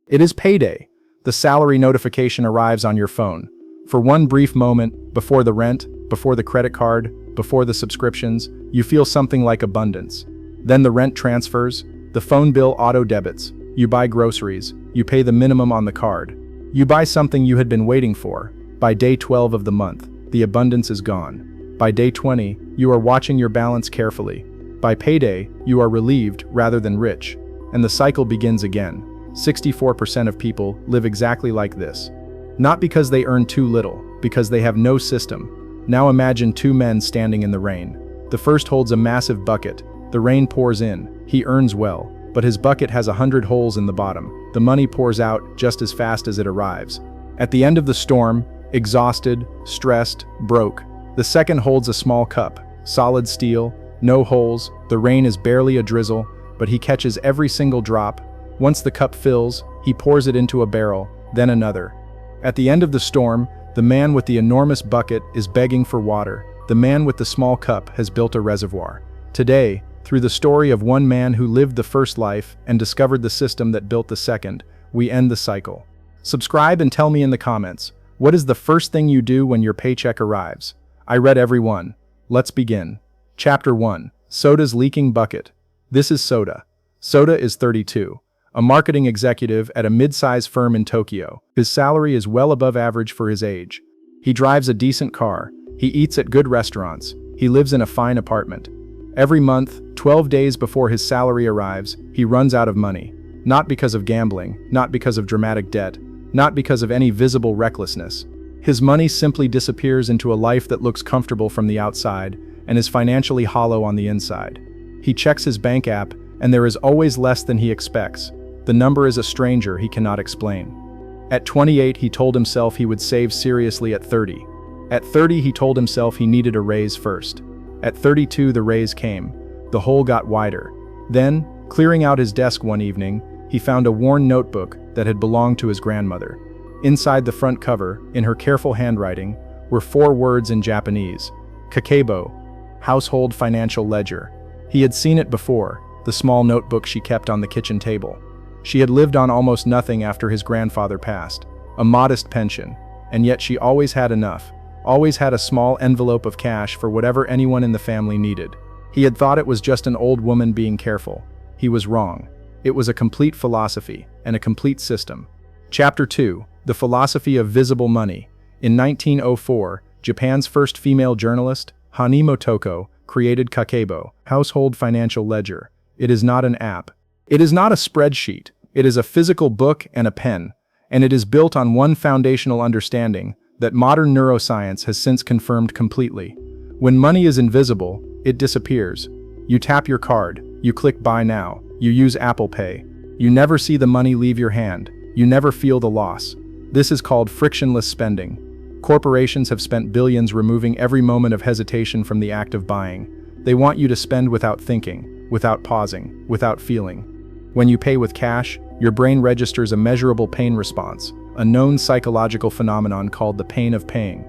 It is payday. The salary notification arrives on your phone. For one brief moment, before the rent, before the credit card, before the subscriptions, you feel something like abundance. Then the rent transfers, the phone bill auto-debits, you buy groceries, you pay the minimum on the card. You buy something you had been waiting for. By day 12 of the month, the abundance is gone. By day 20, you are watching your balance carefully. By payday, you are relieved rather than rich. And the cycle begins again. 64% of people live exactly like this. Not because they earn too little, because they have no system. Now imagine two men standing in the rain. The first holds a massive bucket. The rain pours in. He earns well, but his bucket has 100 holes in the bottom. The money pours out just as fast as it arrives. At the end of the storm, exhausted, stressed, broke, the second holds a small cup, solid steel, no holes, the rain is barely a drizzle, but he catches every single drop. Once the cup fills, he pours it into a barrel, then another. At the end of the storm, the man with the enormous bucket is begging for water. The man with the small cup has built a reservoir. Today, through the story of one man who lived the first life and discovered the system that built the second, we end the cycle. Subscribe and tell me in the comments, what is the first thing you do when your paycheck arrives? I read every one. Let's begin. Chapter 1. Soda's Leaking Bucket. This is Soda. Soda is 32. A marketing executive at a mid-size firm in Tokyo. His salary is well above average for his age. He drives a decent car. He eats at good restaurants. He lives in a fine apartment. Every month, 12 days before his salary arrives, he runs out of money. Not because of gambling, not because of dramatic debt, not because of any visible recklessness. His money simply disappears into a life that looks comfortable from the outside and is financially hollow on the inside. He checks his bank app, and there is always less than he expects. The number is a stranger he cannot explain. At 28, he told himself he would save seriously at 30. At 30, he told himself he needed a raise first. At 32, the raise came. The hole got wider. Then, clearing out his desk one evening, he found a worn notebook that had belonged to his grandmother. Inside the front cover, in her careful handwriting, were 4 words in Japanese. Kakeibo, household financial ledger. He had seen it before, the small notebook she kept on the kitchen table. She had lived on almost nothing after his grandfather passed, a modest pension, and yet she always had enough, always had a small envelope of cash for whatever anyone in the family needed. He had thought it was just an old woman being careful. He was wrong. It was a complete philosophy and a complete system. Chapter 2. The Philosophy of Visible Money. In 1904, Japan's first female journalist, Hani Motoko, created Kakeibo, Household Financial Ledger. It is not an app. It is not a spreadsheet. It is a physical book and a pen, and it is built on one foundational understanding that modern neuroscience has since confirmed completely. When money is invisible, it disappears. You tap your card, you click Buy Now, you use Apple Pay. You never see the money leave your hand. You never feel the loss. This is called frictionless spending. Corporations have spent billions removing every moment of hesitation from the act of buying. They want you to spend without thinking, without pausing, without feeling. When you pay with cash, your brain registers a measurable pain response, a known psychological phenomenon called the pain of paying.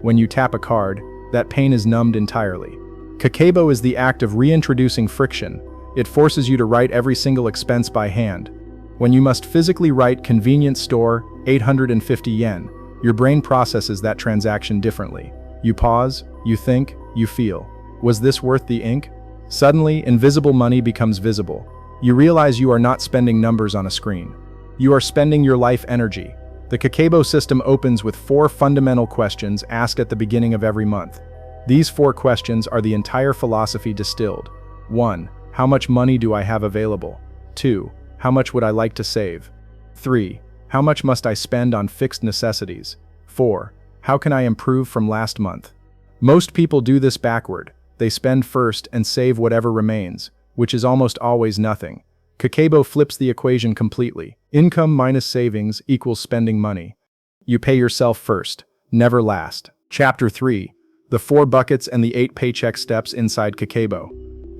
When you tap a card, that pain is numbed entirely. Kakeibo is the act of reintroducing friction. It forces you to write every single expense by hand. When you must physically write convenience store, 850 yen, your brain processes that transaction differently. You pause, you think, you feel. Was this worth the ink? Suddenly, invisible money becomes visible. You realize you are not spending numbers on a screen. You are spending your life energy. The Kakeibo system opens with 4 fundamental questions asked at the beginning of every month. These 4 questions are the entire philosophy distilled. 1. How much money do I have available? 2. How much would I like to save? 3. How much must I spend on fixed necessities? 4. How can I improve from last month? Most people do this backward. They spend first and save whatever remains, which is almost always nothing. Kakeibo flips the equation completely. Income minus savings equals spending money. You pay yourself first, never last. Chapter 3. The 4 buckets and the 8 paycheck steps inside Kakeibo.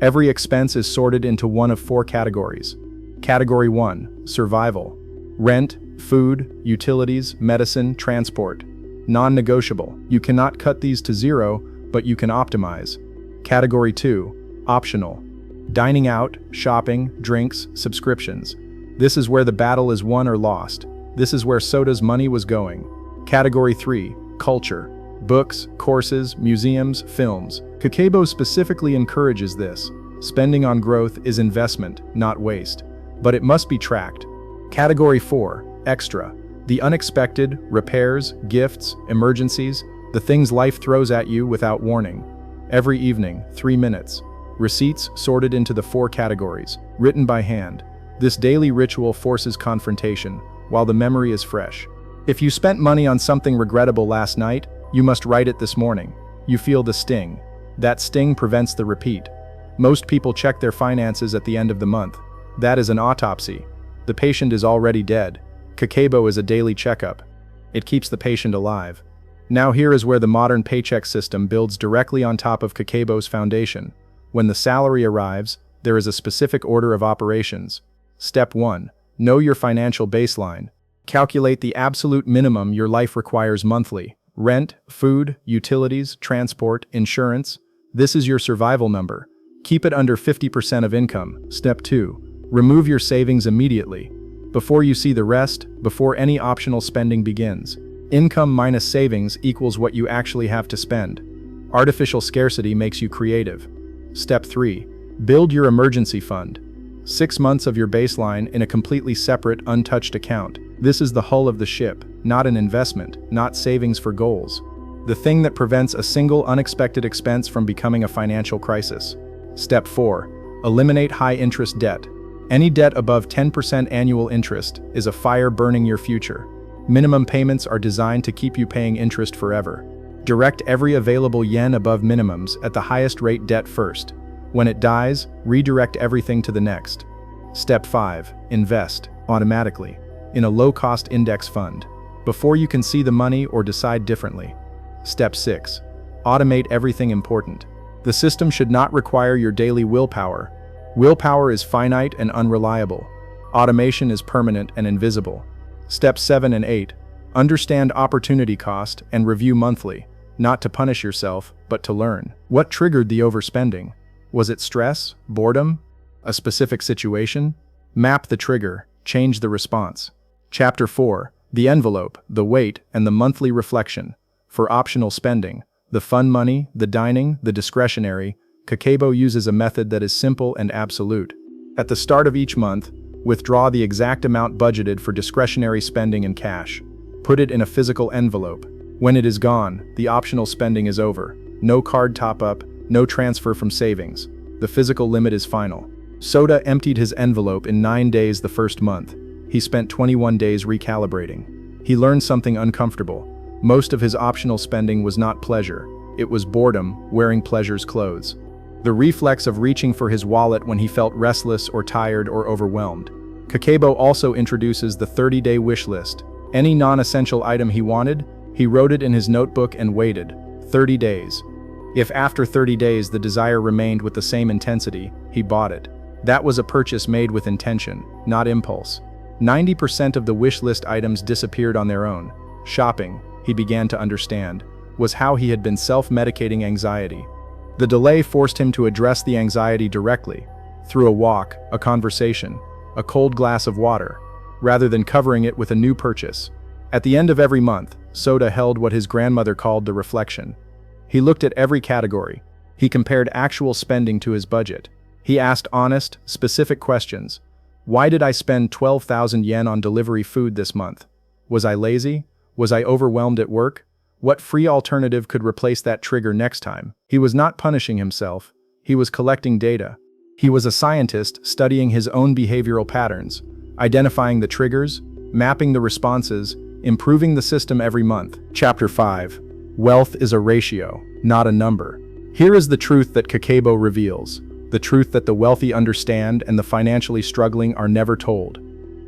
Every expense is sorted into one of 4 categories. Category 1. Survival. Rent, food, utilities, medicine, transport. Non-negotiable. You cannot cut these to 0, but you can optimize. Category 2. Optional. Dining out, shopping, drinks, subscriptions. This is where the battle is won or lost. This is where Soda's money was going. Category 3, culture. Books, courses, museums, films. Kakeibo specifically encourages this. Spending on growth is investment, not waste. But it must be tracked. Category 4, extra. The unexpected, repairs, gifts, emergencies, the things life throws at you without warning. Every evening, 3 minutes. Receipts sorted into the 4 categories, written by hand. This daily ritual forces confrontation, while the memory is fresh. If you spent money on something regrettable last night, you must write it this morning. You feel the sting. That sting prevents the repeat. Most people check their finances at the end of the month. That is an autopsy. The patient is already dead. Kakeibo is a daily checkup. It keeps the patient alive. Now here is where the modern paycheck system builds directly on top of Kakeibo's foundation. When the salary arrives, there is a specific order of operations. Step 1. Know your financial baseline. Calculate the absolute minimum your life requires monthly. Rent, food, utilities, transport, insurance. This is your survival number. Keep it under 50% of income. Step 2. Remove your savings immediately. Before you see the rest, before any optional spending begins. Income minus savings equals what you actually have to spend. Artificial scarcity makes you creative. Step 3. Build your emergency fund. 6 months of your baseline in a completely separate, untouched account. This is the hull of the ship, not an investment, not savings for goals. The thing that prevents a single unexpected expense from becoming a financial crisis. Step 4. Eliminate high-interest debt. Any debt above 10% annual interest is a fire burning your future. Minimum payments are designed to keep you paying interest forever. Direct every available yen above minimums at the highest rate debt first. When it dies, redirect everything to the next. Step 5. Invest, automatically, in a low-cost index fund, before you can see the money or decide differently. Step 6. Automate everything important. The system should not require your daily willpower. Willpower is finite and unreliable. Automation is permanent and invisible. Steps 7 and 8. Understand opportunity cost and review monthly, not to punish yourself, but to learn. What triggered the overspending? Was it stress, boredom, a specific situation? Map the trigger, change the response. Chapter 4. The envelope, the weight, and the monthly reflection. For optional spending, the fun money, the dining, the discretionary, Kakeibo uses a method that is simple and absolute. At the start of each month, withdraw the exact amount budgeted for discretionary spending in cash. Put it in a physical envelope. When it is gone, the optional spending is over. No card top-up, no transfer from savings. The physical limit is final. Soda emptied his envelope in 9 days the first month. He spent 21 days recalibrating. He learned something uncomfortable. Most of his optional spending was not pleasure. It was boredom, wearing pleasure's clothes. The reflex of reaching for his wallet when he felt restless or tired or overwhelmed. Kakeibo also introduces the 30-day wish list. Any non-essential item he wanted, he wrote it in his notebook and waited. 30 days. If after 30 days the desire remained with the same intensity, he bought it. That was a purchase made with intention, not impulse. 90% of the wish list items disappeared on their own. Shopping, he began to understand, was how he had been self-medicating anxiety. The delay forced him to address the anxiety directly, through a walk, a conversation, a cold glass of water, rather than covering it with a new purchase. At the end of every month, Soda held what his grandmother called the reflection. He looked at every category. He compared actual spending to his budget. He asked honest, specific questions. Why did I spend 12,000 yen on delivery food this month? Was I lazy? Was I overwhelmed at work? What free alternative could replace that trigger next time? He was not punishing himself. He was collecting data. He was a scientist studying his own behavioral patterns, identifying the triggers, mapping the responses, improving the system every month. Chapter 5. Wealth is a ratio, not a number. Here is the truth that Kakeibo reveals, the truth that the wealthy understand and the financially struggling are never told.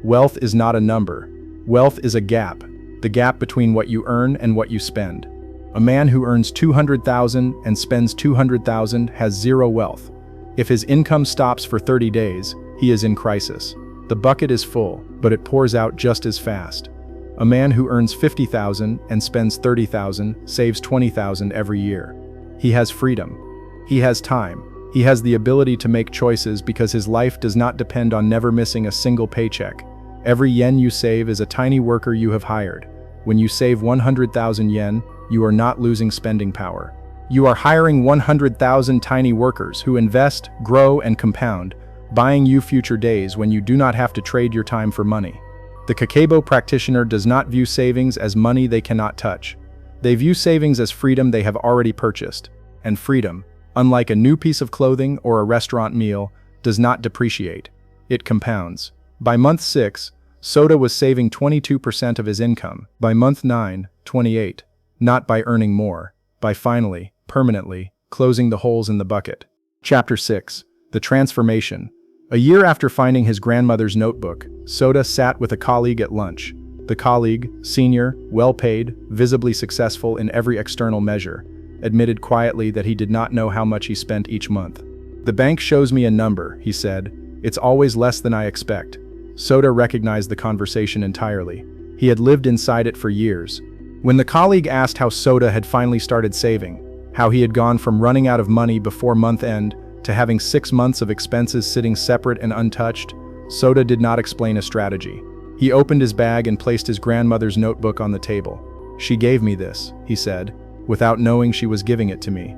Wealth is not a number. Wealth is a gap, the gap between what you earn and what you spend. A man who earns 200,000 and spends 200,000 has zero wealth. If his income stops for 30 days, he is in crisis. The bucket is full, but it pours out just as fast. A man who earns 50,000 and spends 30,000 saves 20,000 every year. He has freedom. He has time, He has the ability to make choices because his life does not depend on never missing a single paycheck. Every yen you save is a tiny worker you have hired. When you save 100,000 yen, you are not losing spending power. You are hiring 100,000 tiny workers who invest, grow, and compound, buying you future days when you do not have to trade your time for money. The Kakeibo practitioner does not view savings as money they cannot touch. They view savings as freedom they have already purchased. And freedom, unlike a new piece of clothing or a restaurant meal, does not depreciate. It compounds. By month 6, Soda was saving 22% of his income. By month 9, 28. Not by earning more, by finally, permanently, closing the holes in the bucket. Chapter 6. The Transformation. A year after finding his grandmother's notebook, Soda sat with a colleague at lunch. The colleague, senior, well-paid, visibly successful in every external measure, admitted quietly that he did not know how much he spent each month. "The bank shows me a number," he said. "It's always less than I expect." Soda recognized the conversation entirely. He had lived inside it for years. When the colleague asked how Soda had finally started saving, how he had gone from running out of money before month end to having 6 months of expenses sitting separate and untouched, Soda did not explain a strategy. He opened his bag and placed his grandmother's notebook on the table. "She gave me this," he said, without knowing she was giving it to me.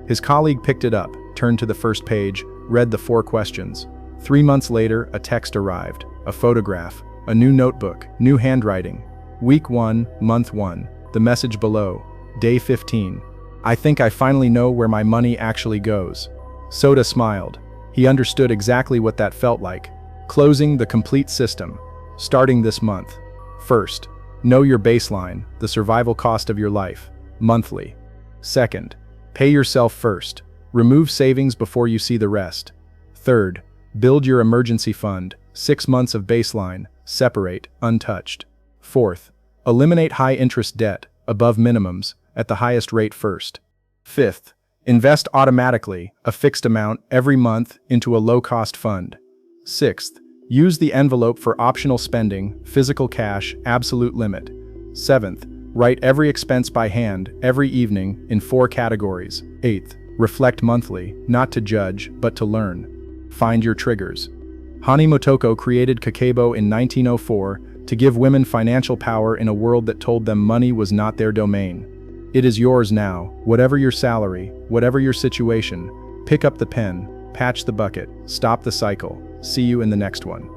His colleague picked it up, turned to the first page, read the 4 questions. 3 months later, a text arrived, a photograph, a new notebook, new handwriting. Week 1, month 1, the message below, day 15. "I think I finally know where my money actually goes." Soda smiled. He understood exactly what that felt like. Closing the complete system. Starting this month. First, know your baseline, the survival cost of your life, monthly. Second, pay yourself first. Remove savings before you see the rest. Third, build your emergency fund, 6 months of baseline, separate, untouched. Fourth, eliminate high-interest debt, above minimums, at the highest rate first. Fifth, invest automatically, a fixed amount, every month, into a low-cost fund. Sixth, use the envelope for optional spending, physical cash, absolute limit. Seventh, write every expense by hand, every evening, in 4 categories. Eighth, reflect monthly, not to judge, but to learn. Find your triggers. Hani Motoko created Kakeibo in 1904 to give women financial power in a world that told them money was not their domain. It is yours now, whatever your salary, whatever your situation. Pick up the pen, patch the bucket, stop the cycle. See you in the next one.